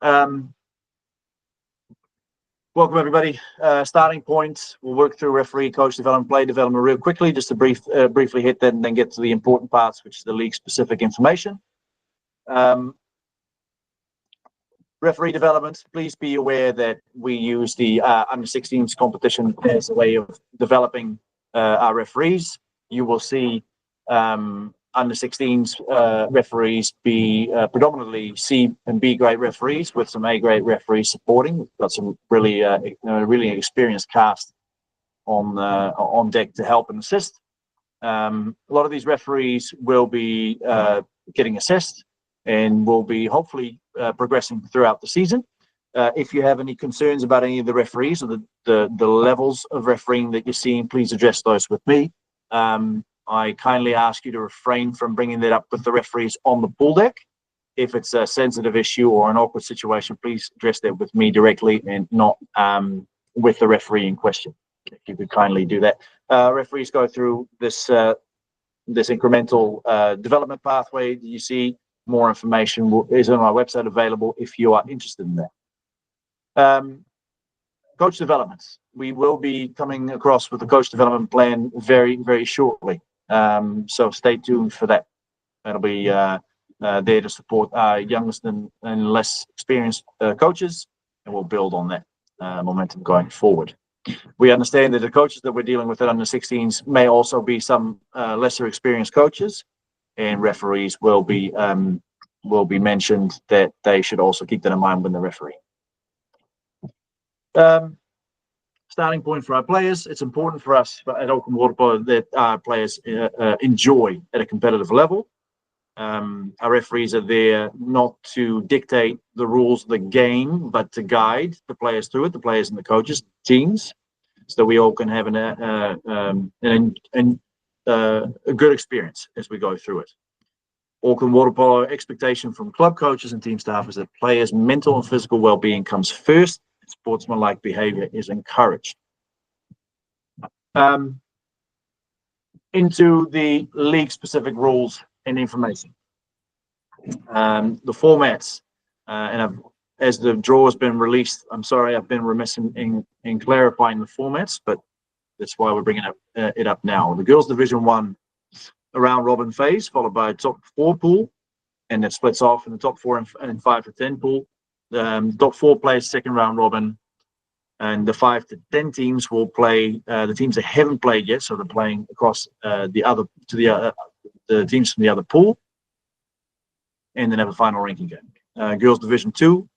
Welcome everybody. Starting point, we'll work through referee, coach development, play development real quickly, just to briefly hit that and then get to the important parts, which is the league specific information. Referee development, please be aware that we use the under-16s competition as a way of developing our referees. You will see under-16s referees be predominantly C and B grade referees with some A grade referees supporting. We've got some really really experienced cast on deck to help and assist. A lot of these referees will be getting assessed and will be hopefully progressing throughout the season. If you have any concerns about any of the referees or the levels of refereeing that you're seeing, please address those with me. I kindly ask you to refrain from bringing that up with the referees on the pool deck. If it's a sensitive issue or an awkward situation, please address that with me directly and not with the referee in question. If you could kindly do that. Referees go through this incremental development pathway that you see. More information is on our website available if you are interested in that. Coach developments. We will be coming across with the coach development plan very, very shortly. So stay tuned for that. That'll be there to support our youngest and less experienced coaches, and we'll build on that momentum going forward. We understand that the coaches that we're dealing with at under-16s may also be some lesser experienced coaches, and referees will be mentioned that they should also keep that in mind when they're refereeing. Starting point for our players, it's important for us at Auckland Water Polo that our players enjoy at a competitive level. Our referees are there not to dictate the rules of the game, but to guide the players through it, the players and the coaches, teams, so we all can have a good experience as we go through it. Auckland Water Polo expectation from club coaches and team staff is that players' mental and physical well-being comes first. Sportsmanlike behavior is encouraged. Into the league-specific rules and information. The formats, as the draw has been released, I'm sorry, I've been remiss in clarifying the formats, but that's why we're bringing it up now. The Girls Division 1 a round robin phase, followed by a top 4 pool, and it splits off in the top 4 and 5 to 10 pool. Top 4 plays second round robin, and the 5 to 10 teams will play the teams that haven't played yet, so they're playing across the teams from the other pool, and then have a final ranking game. Girls Division 2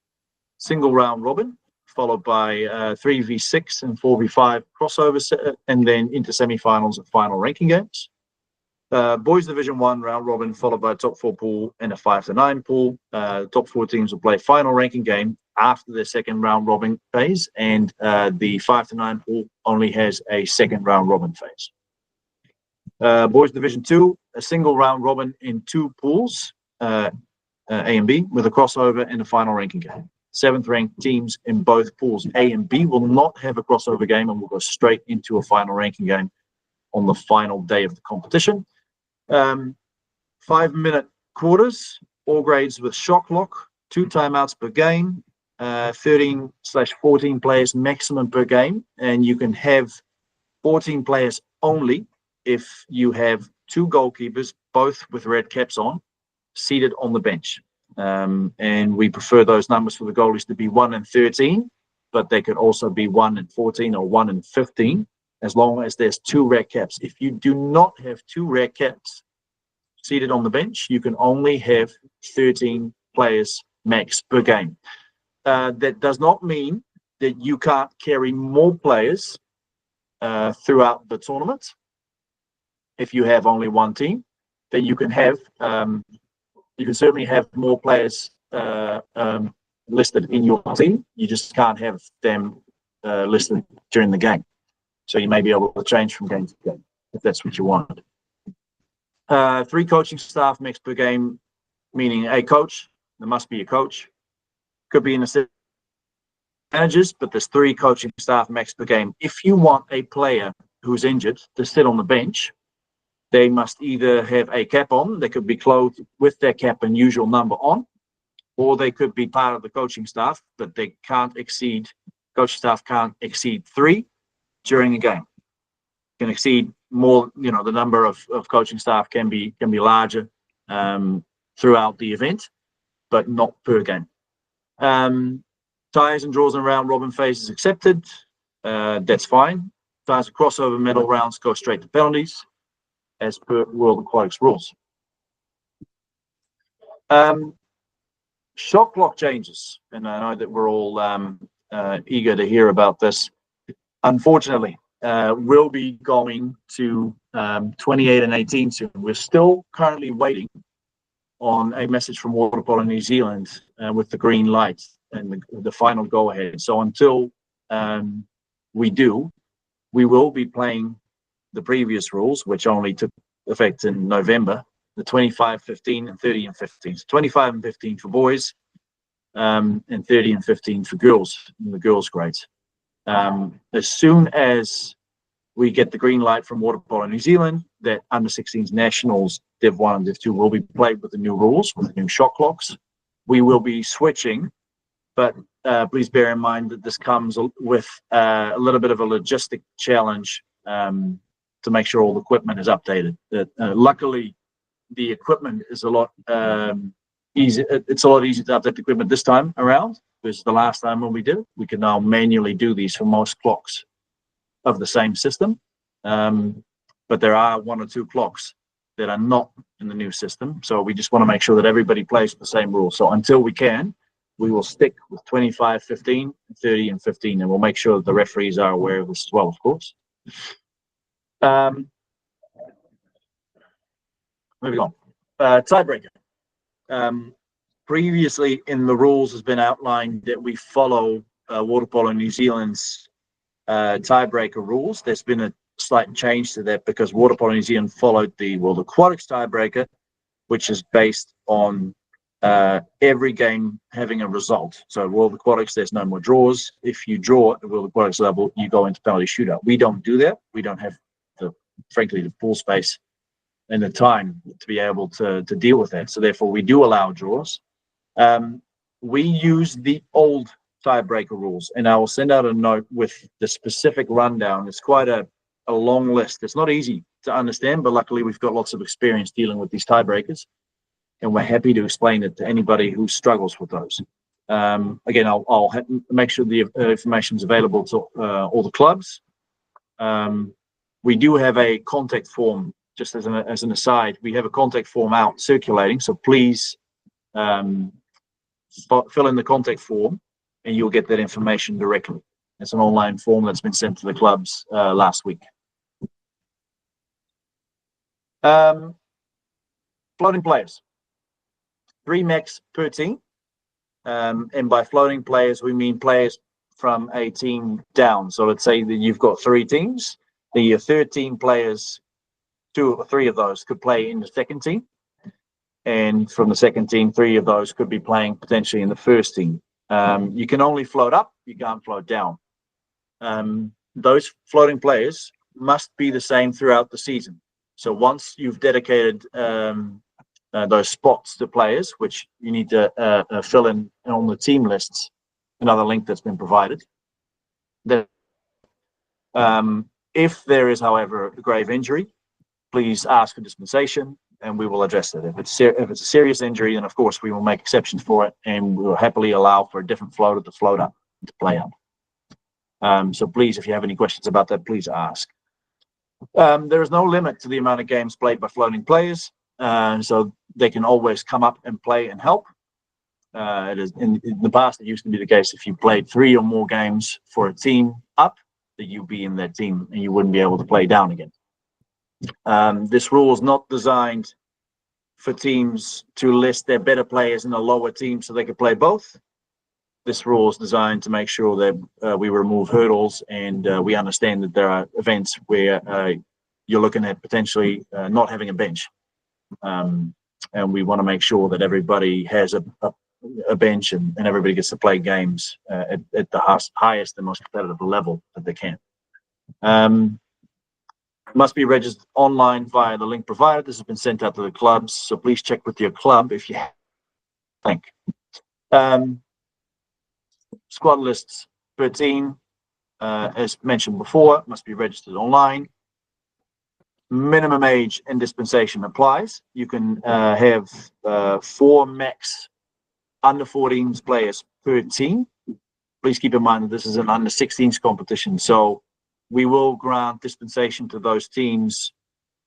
single round robin, followed by 3v6 and 4v5 crossovers, and then into semi-finals and final ranking games. Boys Division 1 round robin, followed by a top 4 pool and a 5 to 9 pool. Top 4 teams will play final ranking game after their second round robin phase, and the 5 to 9 pool only has a second round robin phase. Boys Division 2, a single round robin in 2 pools, A and B, with a crossover and a final ranking game. 7th ranked teams in both pools A and B will not have a crossover game and will go straight into a final ranking game on the final day of the competition. 5-minute quarters, all grades with shock lock, 2 timeouts per game, 13/14 players maximum per game, and you can have 14 players only if you have 2 goalkeepers, both with red caps on, seated on the bench. And we prefer those numbers for the goalies to be 1 and 13, but they could also be 1 and 14 or 1 and 15. As long as there's 2 red caps. If you do not have 2 red caps seated on the bench, you can only have 13 players max per game. That does not mean that you can't carry more players throughout the tournament. If you have only 1 team, that you can have, you can certainly have more players listed in your team. You just can't have them listed during the game. So you may be able to change from game to game if that's what you want. 3 coaching staff max per game, meaning a coach. There must be a coach. Could be an assistant managers, but there's 3 coaching staff max per game. If you want a player who's injured to sit on the bench, they must either have a cap on. They could be clothed with their cap and usual number on, or they could be part of the coaching staff, but they can't exceed, coaching staff can't exceed 3 during a game. Can exceed more, the number of coaching staff can be larger throughout the event, but not per game. Ties and draws and round robin phases accepted. That's fine. Ties and crossover medal rounds go straight to penalties, as per World Aquatics rules. Shot clock changes, and I know that we're all eager to hear about this. Unfortunately, we'll be going to 28 and 18 soon. We're still currently waiting on a message from Water Polo New Zealand with the green light and the final go-ahead. So until we do, we will be playing the previous rules, which only took effect in November, the 25, 15, and 30 and 15. So 25 and 15 for boys, and 30 and 15 for girls in the girls' grades. As soon as we get the green light from Water Polo New Zealand that under 16s nationals Div 1 and Div 2 will be played with the new rules, with the new shot clocks, we will be switching. But please bear in mind that this comes with a little bit of a logistic challenge to make sure all the equipment is updated. Luckily, the equipment is a lot easy. It's a lot easier to update the equipment this time around versus the last time when we did it. We can now manually do these for most clocks of the same system, but there are 1 or 2 clocks that are not in the new system. So we just want to make sure that everybody plays with the same rules. So until we can, we will stick with 25, 15, 30, and 15, and we'll make sure that the referees are aware of this as well, of course. Moving on. Tiebreaker. Previously in the rules has been outlined that we follow Water Polo New Zealand's tiebreaker rules. There's been a slight change to that because Water Polo New Zealand followed the World Aquatics tiebreaker, which is based on every game having a result. So World Aquatics, there's no more draws. If you draw at the World Aquatics level, you go into penalty shootout. We don't do that. We don't have frankly the pool space and the time to be able to deal with that. So therefore we do allow draws. We use the old tiebreaker rules, and I will send out a note with the specific rundown. It's quite a long list. It's not easy to understand, but luckily we've got lots of experience dealing with these tiebreakers, and we're happy to explain it to anybody who struggles with those. Again, I'll make sure the information is available to all the clubs. We do have a contact form, just as an aside. We have a contact form out circulating, so please fill in the contact form and you'll get that information directly. It's an online form that's been sent to the clubs last week. Floating players, 3 max per team, and by floating players we mean players from a team down. So let's say that you've got 3 teams, the 13 players, 2 or 3 of those could play in the second team, and from the second team 3 of those could be playing potentially in the first team. You can only float up, you can't float down. Those floating players must be the same throughout the season. So once you've dedicated those spots to players, which you need to fill in on the team lists, another link that's been provided. Then, if there is, however, a grave injury, please ask for dispensation and we will address it. If it's a serious injury, then of course we will make exceptions for it, and we will happily allow for a different floater to float up, to play up. So please, if you have any questions about that, please ask. There is no limit to the amount of games played by floating players, so they can always come up and play and help. It is in the past, it used to be the case if you played 3 or more games for a team up, that you'd be in that team and you wouldn't be able to play down again. This rule is not designed for teams to list their better players in a lower team so they can play both. This rule is designed to make sure that we remove hurdles, and we understand that there are events where you're looking at potentially not having a bench. And we want to make sure that everybody has a bench and everybody gets to play games at the highest and most competitive level that they can. Must be registered online via the link provided. This has been sent out to the clubs, so please check with your club if you think. Squad lists 13, as mentioned before, must be registered online. Minimum age and dispensation applies. You can have 4 max under 14s players per team. Please keep in mind that this is an under 16s competition, so we will grant dispensation to those teams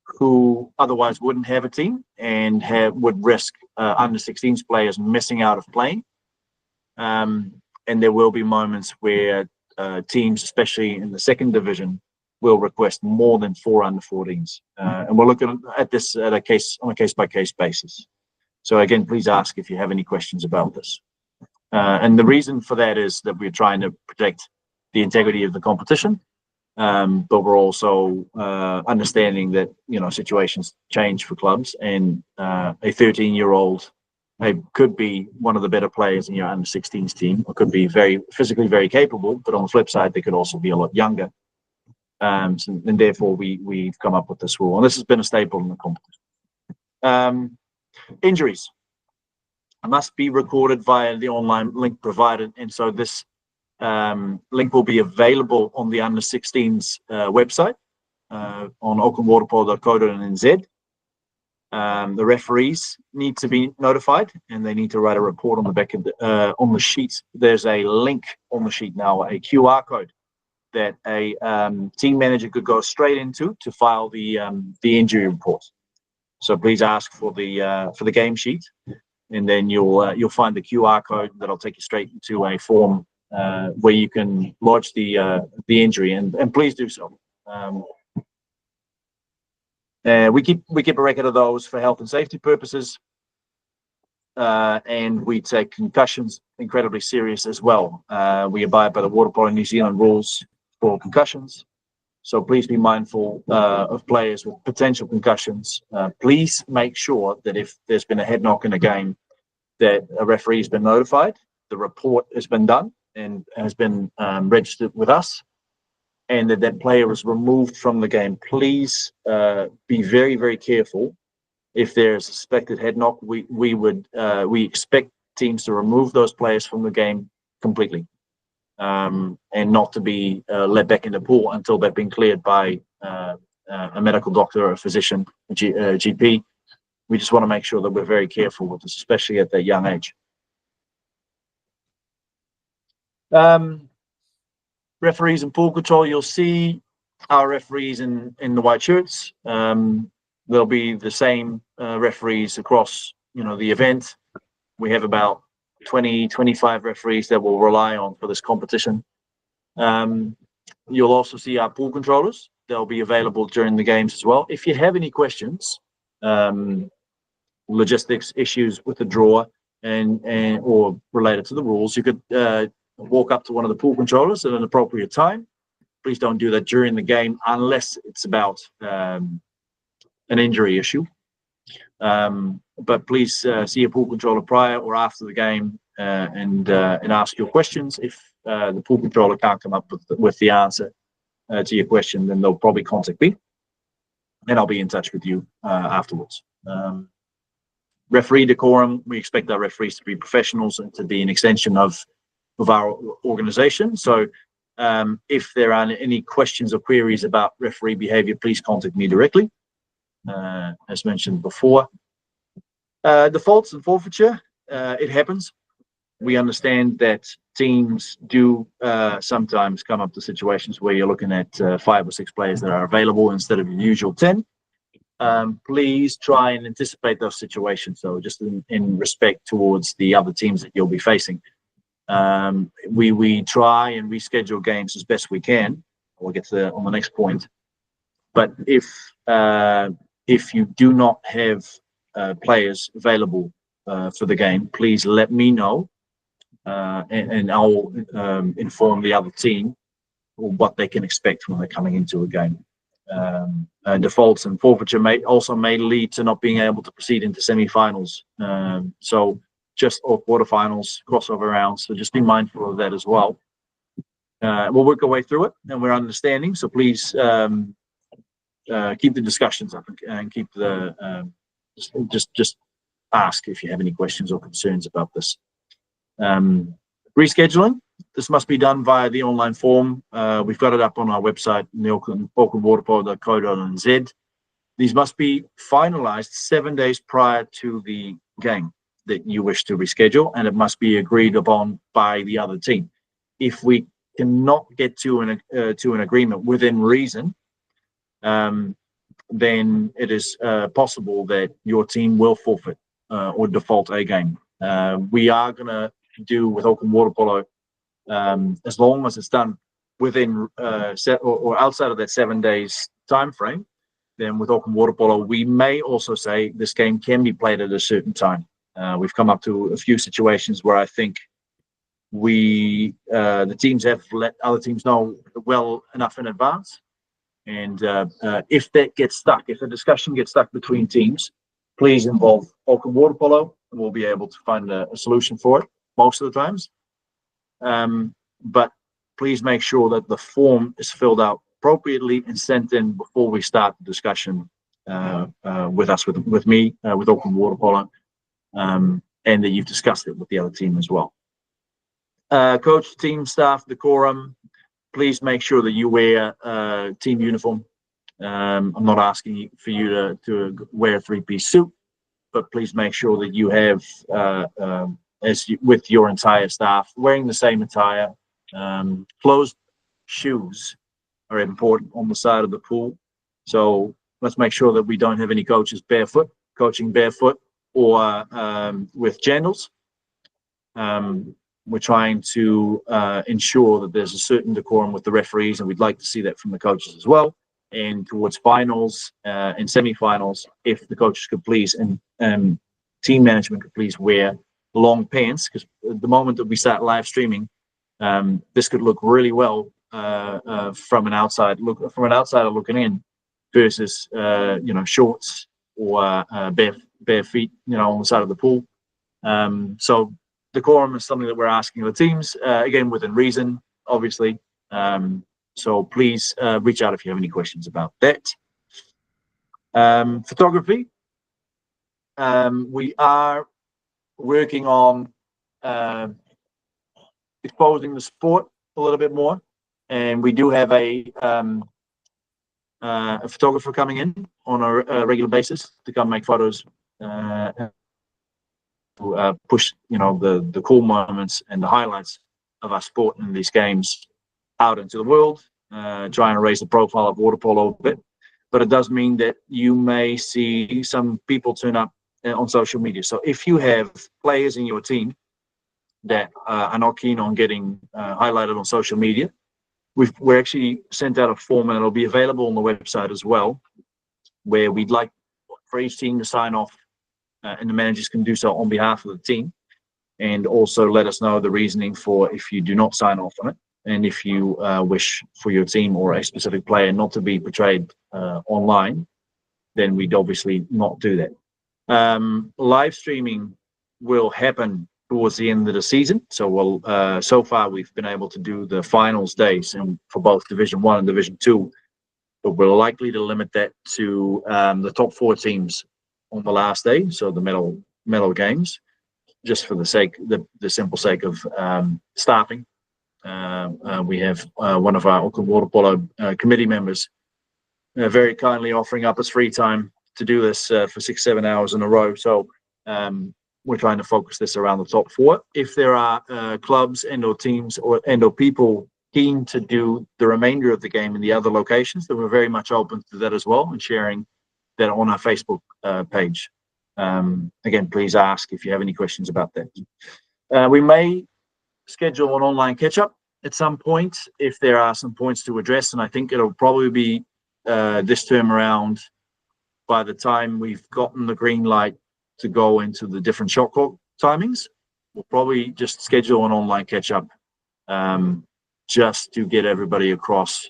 who otherwise wouldn't have a team and would risk under 16s players missing out of playing. And there will be moments where teams, especially in the second division, will request more than 4 under 14s. And we're looking at this on a case-by-case basis. So again, please ask if you have any questions about this. And the reason for that is that we're trying to protect the integrity of the competition, but we're also understanding that situations change for clubs, and a 13-year-old could be one of the better players in your under 16s team, or could be physically very capable, but on the flip side, they could also be a lot younger. And therefore, we've come up with this rule, and this has been a staple in the competition. Injuries must be recorded via the online link provided, and so this link will be available on the under 16s website on aucklandwaterpolo.co.nz. The referees need to be notified, and they need to write a report on the back of on the sheet. There's a link on the sheet now, a QR code that a team manager could go straight into to file the injury report. So please ask for the game sheet, and then you'll find the QR code that'll take you straight into a form where you can lodge the injury, and please do so. We keep a record of those for health and safety purposes, and we take concussions incredibly serious as well. We abide by the Water Polo New Zealand rules for concussions, so please be mindful of players with potential concussions. Please make sure that if there's been a head knock in a game, that a referee has been notified, the report has been done and has been registered with us, and that player is removed from the game. Please be very, very careful. If there's a suspected head knock, we expect teams to remove those players from the game completely, and not to be let back in the pool until they've been cleared by a medical doctor or a physician, a GP. We just want to make sure that we're very careful with this, especially at that young age. Referees and pool control, you'll see our referees in the white shirts. There'll be the same referees across the event. We have about 20-25 referees that we'll rely on for this competition. You'll also see our pool controllers. They'll be available during the games as well. If you have any questions, logistics issues with the draw or related to the rules, you could walk up to one of the pool controllers at an appropriate time. Please don't do that during the game unless it's about an injury issue. But please see a pool controller prior or after the game and ask your questions. If the pool controller can't come up with the answer to your question, then they'll probably contact me, and I'll be in touch with you afterwards. Referee decorum, we expect our referees to be professionals and to be an extension of our organization. So if there are any questions or queries about referee behavior, please contact me directly, as mentioned before. Defaults and forfeiture, it happens. We understand that teams do sometimes come up to situations where you're looking at 5 or 6 players that are available instead of your usual 10. Please try and anticipate those situations, though, just in respect towards the other teams that you'll be facing. We try and reschedule games as best we can. We'll get to that on the next point. But if you do not have players available for the game, please let me know, and I'll inform the other team what they can expect when they're coming into a game. Defaults and forfeiture may lead to not being able to proceed into semi-finals. So just or quarterfinals, crossover rounds. So just be mindful of that as well. We'll work our way through it, and we're understanding. So please keep the discussions up and keep the just ask if you have any questions or concerns about this. Rescheduling. This must be done via the online form. We've got it up on our website, aucklandwaterpolo.co.nz. These must be finalized 7 days prior to the game that you wish to reschedule, and it must be agreed upon by the other team. If we cannot get to an agreement within reason, then it is possible that your team will forfeit or default a game. We are going to do with Auckland Water Polo, as long as it's done within or outside of that 7 days time frame, then with Auckland Water Polo, we may also say this game can be played at a certain time. We've come up to a few situations where I think the teams have let other teams know well enough in advance. And if that gets stuck, if the discussion gets stuck between teams, please involve Auckland Water Polo, and we'll be able to find a solution for it most of the times. But please make sure that the form is filled out appropriately and sent in before we start the discussion with me, with Auckland Water Polo, and that you've discussed it with the other team as well. Coach, team, staff, decorum, please make sure that you wear team uniform. I'm not asking for you to wear a three-piece suit, but please make sure that you have, with your entire staff, wearing the same attire. Closed shoes are important on the side of the pool. So let's make sure that we don't have any coaches coaching barefoot or with jandals. We're trying to ensure that there's a certain decorum with the referees, and we'd like to see that from the coaches as well. And towards finals and semi-finals, if the coaches could please and team management could please wear long pants, because at the moment that we start live streaming, this could look really well from an outsider looking in, versus shorts or bare feet, on the side of the pool. So decorum is something that we're asking of the teams, again within reason, obviously. So please reach out if you have any questions about that. Photography. We are working on exposing the sport a little bit more, and we do have a photographer coming in on a regular basis to come make photos, to push the cool moments and the highlights of our sport in these games out into the world, trying to raise the profile of water polo a bit. But it does mean that you may see some people turn up on social media. So if you have players in your team that are not keen on getting highlighted on social media, we're actually sent out a form, and it'll be available on the website as well, where we'd like for each team to sign off, and the managers can do so on behalf of the team, and also let us know the reasoning for if you do not sign off on it, and if you wish for your team or a specific player not to be portrayed online, then we'd obviously not do that. Live streaming will happen towards the end of the season. So so far we've been able to do the finals days and for both Division 1 and Division 2, but we're likely to limit that to the top 4 teams on the last day, so the medal games, just for the simple sake of staffing. We have one of our Auckland Water Polo committee members very kindly offering up his free time to do this for 6-7 hours in a row. So we're trying to focus this around the top 4. If there are clubs and/or teams and/or people keen to do the remainder of the game in the other locations, then we're very much open to that as well, and sharing that on our Facebook page. Again, please ask if you have any questions about that. We may schedule an online catch-up at some point if there are some points to address, and I think it'll probably be this term around, by the time we've gotten the green light to go into the different shot clock timings. We'll probably just schedule an online catch-up just to get everybody across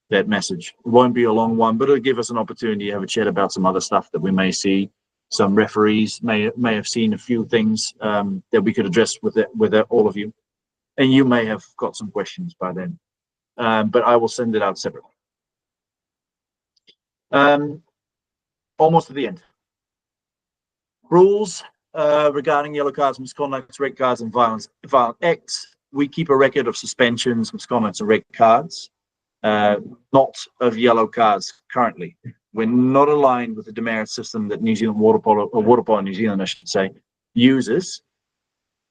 that message. It won't be a long one, but it'll give us an opportunity to have a chat about some other stuff that we may see. Some referees may have seen a few things that we could address with all of you, and you may have got some questions by then. But I will send it out separately. Almost at the end. Rules regarding yellow cards, misconduct, red cards, and violent acts. We keep a record of suspensions, misconduct, and red cards, not of yellow cards currently. We're not aligned with the demerit system that New Zealand Water Polo New Zealand, I should say, uses.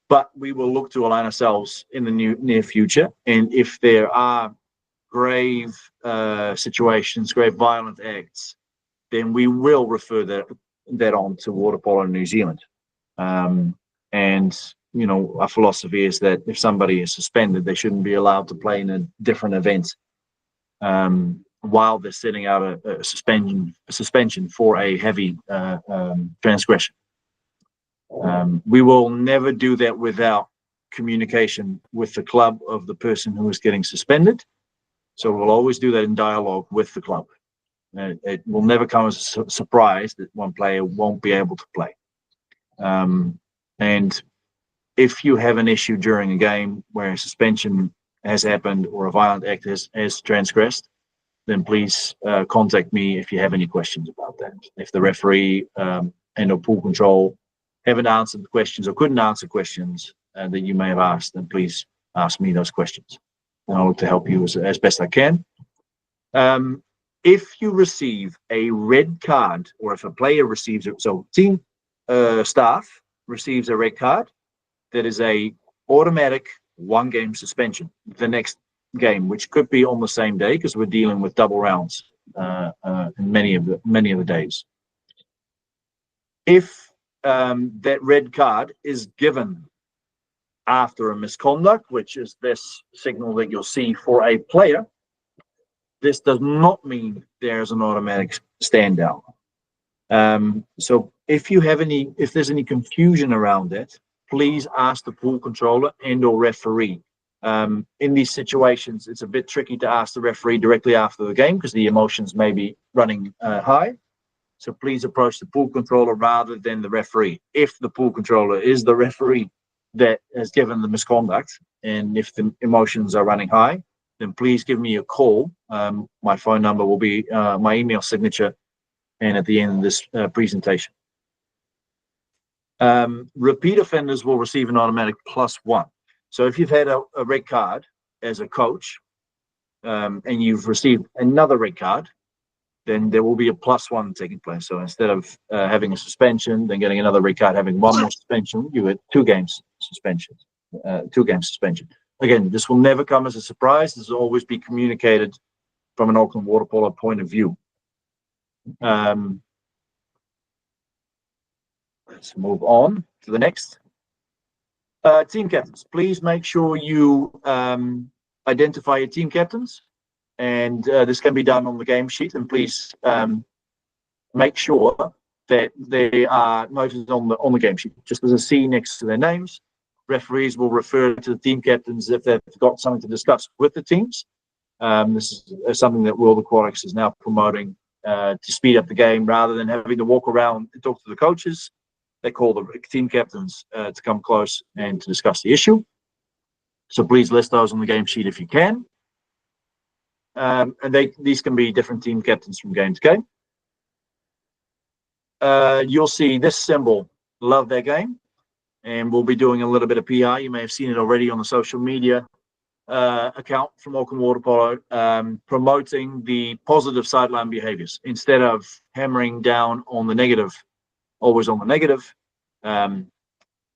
But we will look to align ourselves in the near future. And if there are grave situations, grave violent acts, then we will refer that on to Water Polo New Zealand. And our philosophy is that if somebody is suspended, they shouldn't be allowed to play in a different event while they're setting out a suspension for a heavy transgression. We will never do that without communication with the club of the person who is getting suspended. So we'll always do that in dialogue with the club. It will never come as a surprise that one player won't be able to play. And if you have an issue during a game where a suspension has happened or a violent act has transgressed, then please contact me if you have any questions about that. If the referee and or pool control haven't answered the questions or couldn't answer questions that you may have asked, then please ask me those questions. And I'll look to help you as best I can. If you receive a red card, or if a player receives it, so team staff receives a red card, that is a automatic 1-game suspension the next game, which could be on the same day because we're dealing with double rounds in many of the days. If that red card is given after a misconduct, which is this signal that you'll see for a player, this does not mean there's an automatic stand down. So if there's any confusion around that, please ask the pool controller and or referee. In these situations, it's a bit tricky to ask the referee directly after the game because the emotions may be running high. So please approach the pool controller rather than the referee. If the pool controller is the referee that has given the misconduct, and if the emotions are running high, then please give me a call. My phone number will be my email signature and at the end of this presentation. Repeat offenders will receive an automatic +1. So if you've had a red card as a coach and you've received another red card, then there will be a +1 taking place. So instead of having a suspension, then getting another red card, having one more suspension, you get 2 games suspension. 2-game suspension. Again, this will never come as a surprise. This will always be communicated from an Auckland Water Polo point of view. Let's move on to the next. Team captains, please make sure you identify your team captains, and this can be done on the game sheet. And please make sure that they are noted on the game sheet. Just as a C next to their names. Referees will refer to the team captains if they've got something to discuss with the teams. This is something that World Aquatics is now promoting to speed up the game rather than having to walk around and talk to the coaches. They call the team captains to come close and to discuss the issue. So please list those on the game sheet if you can. And these can be different team captains from game to game. You'll see this symbol, love their game. And we'll be doing a little bit of PR. You may have seen it already on the social media account from Auckland Water Polo, promoting the positive sideline behaviors instead of hammering down on the negative, always on the negative.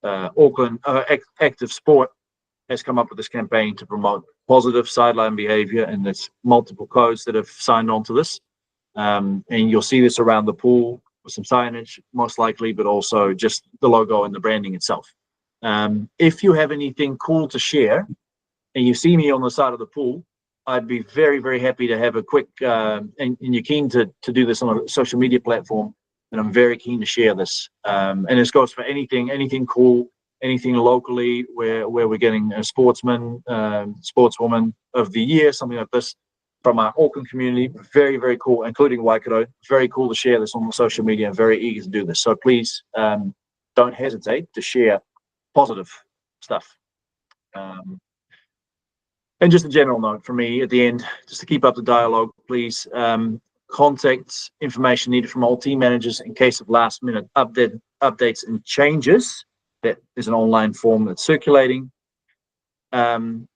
Auckland Active Sport has come up with this campaign to promote positive sideline behavior, and there's multiple codes that have signed on to this. And you'll see this around the pool with some signage, most likely, but also just the logo and the branding itself. If you have anything cool to share and you see me on the side of the pool, I'd be very, very happy to have a quick, and you're keen to do this on a social media platform, and I'm very keen to share this. And this goes for anything cool, anything locally where we're getting a sportsman, sportswoman of the year, something like this, from our Auckland community. Very, very cool, including Waikato. Very cool to share this on the social media. I'm very eager to do this. So please don't hesitate to share positive stuff. And just a general note for me at the end, just to keep up the dialogue, please contact information needed from all team managers in case of last-minute updates and changes. That is an online form that's circulating. I'm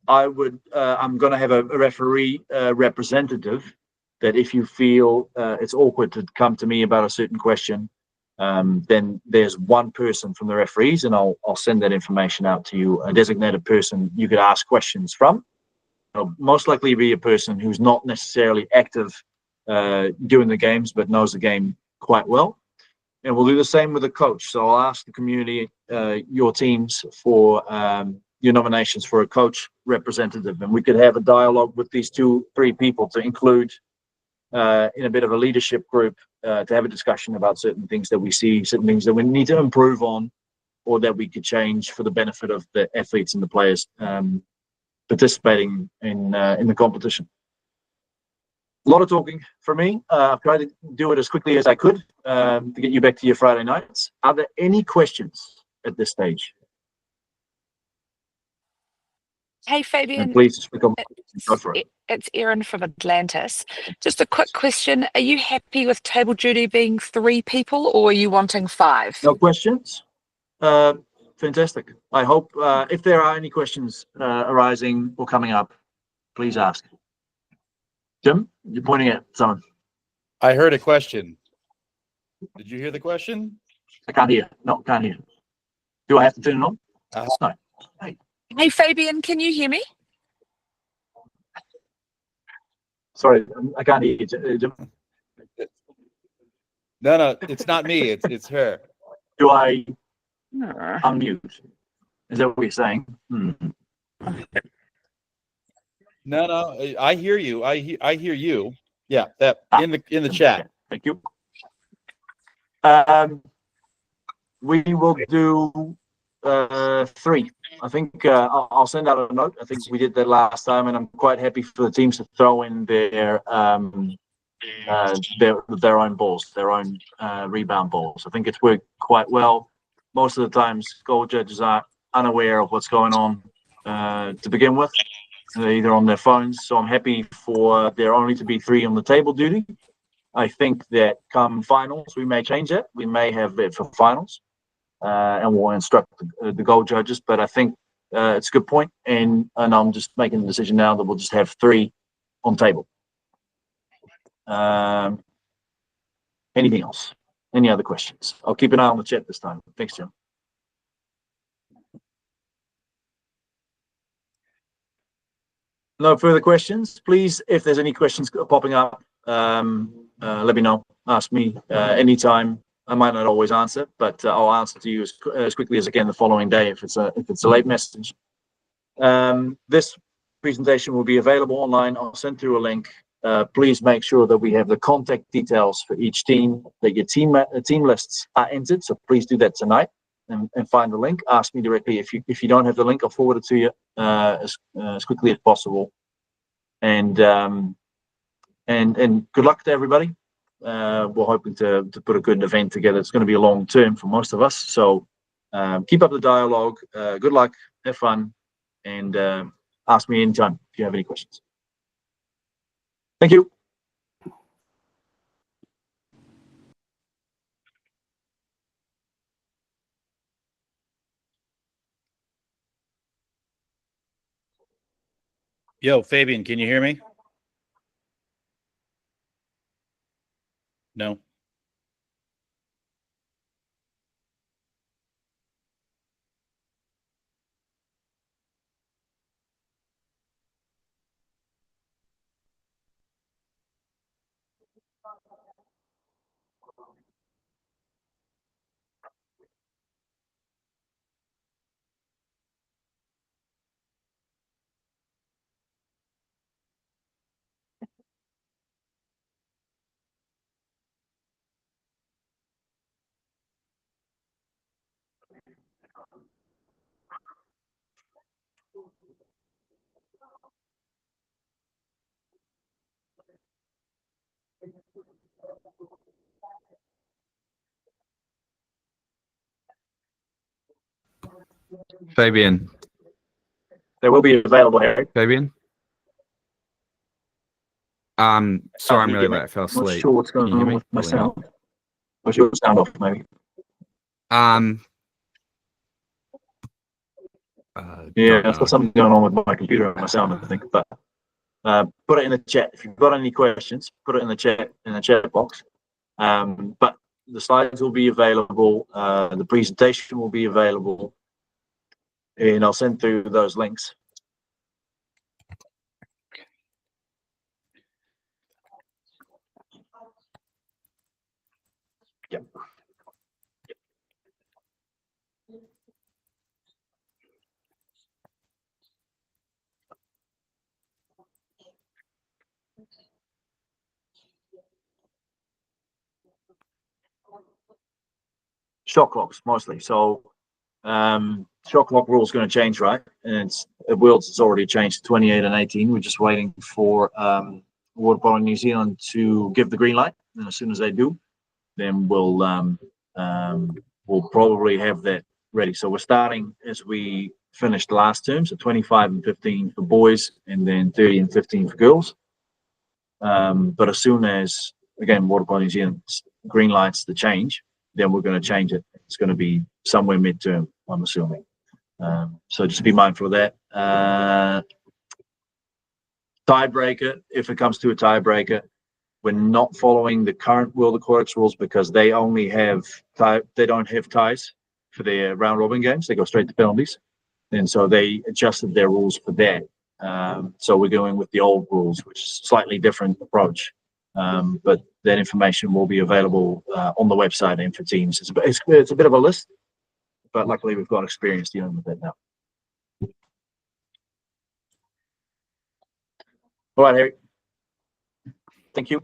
going to have a referee representative that if you feel it's awkward to come to me about a certain question, then there's one person from the referees, and I'll send that information out to you, a designated person you could ask questions from. It'll most likely be a person who's not necessarily active during the games, but knows the game quite well. And we'll do the same with the coach. So I'll ask the community, your teams, for your nominations for a coach representative, and we could have a dialogue with these 2-3 people to include in a bit of a leadership group to have a discussion about certain things that we see, certain things that we need to improve on, or that we could change for the benefit of the athletes and the players participating in the competition. A lot of talking for me. I've tried to do it as quickly as I could to get you back to your Friday nights. Are there any questions at this stage? Hey, Fabian. And please go for it. It's Erin from Atlantis. Just a quick question. Are you happy with table duty being 3 people, or are you wanting 5? No questions? Fantastic. I hope if there are any questions arising or coming up, please ask. Jim, you're pointing at someone. I heard a question. Did you hear the question? I can't hear. No, can't hear. Do I have to turn it on? No. Hey, Fabian, can you hear me? Sorry, I can't hear you, Jim. No, it's not me. It's her. Do I unmute? Is that what you're saying? No, I hear you. I hear you. Yeah, that in the chat. Thank you. We will do 3. I think I'll send out a note. I think we did that last time, and I'm quite happy for the teams to throw in their own balls, their own rebound balls. I think it's worked quite well. Most of the times, goal judges are unaware of what's going on to begin with. They're either on their phones, so I'm happy for there only to be 3 on the table duty. I think that come finals, we may change that. We may have it for finals, and we'll instruct the goal judges. But I think it's a good point, and I'm just making the decision now that we'll just have 3 on table. Anything else? Any other questions? I'll keep an eye on the chat this time. Thanks, Jim. No further questions. Please, if there's any questions popping up, let me know. Ask me anytime. I might not always answer, but I'll answer to you as quickly as I can the following day if it's a late message. This presentation will be available online. I'll send through a link. Please make sure that we have the contact details for each team, that your team lists are entered. So please do that tonight and find the link. Ask me directly if you don't have the link. I'll forward it to you as quickly as possible. And good luck to everybody. We're hoping to put a good event together. It's going to be a long term for most of us. So keep up the dialogue. Good luck. Have fun. And ask me anytime if you have any questions. Thank you. Yo, Fabian, can you hear me? No. Fabian. They will be available, Eric. Fabian? Sorry, I'm really late. I fell Not asleep. sure what's Can going you hear on me? with my Probably not. sound. What's your sound off, maybe? Yeah, Don't I've got know. something going on with my computer and my sound, I think. But put it in the chat if you've got any questions. Put it in the chat box. But the slides will be available. The presentation will be available, and I'll send through those links. Yep. Shot clocks mostly. So shot clock rule is going to change, right? And it's at Worlds it's already changed to 28 and 18. We're just waiting for Water Polo New Zealand to give the green light, and as soon as they do, then we'll probably have that ready. So we're starting as we finished the last term, so 25 and 15 for boys, and then 30 and 15 for girls. But as soon as, again, Water Polo New Zealand green lights the change, then we're going to change it. It's going to be somewhere midterm, I'm assuming. So just be mindful of that. Tiebreaker, if it comes to a tiebreaker, we're not following the current World Aquatics rules because they only have they don't have ties for their round robin games. They go straight to penalties, and so they adjusted their rules for that. So we're going with the old rules, which is a slightly different approach. But that information will be available on the website and for teams. It's a bit of a list, but luckily we've got experience dealing with it now. All right, Harry. Thank you.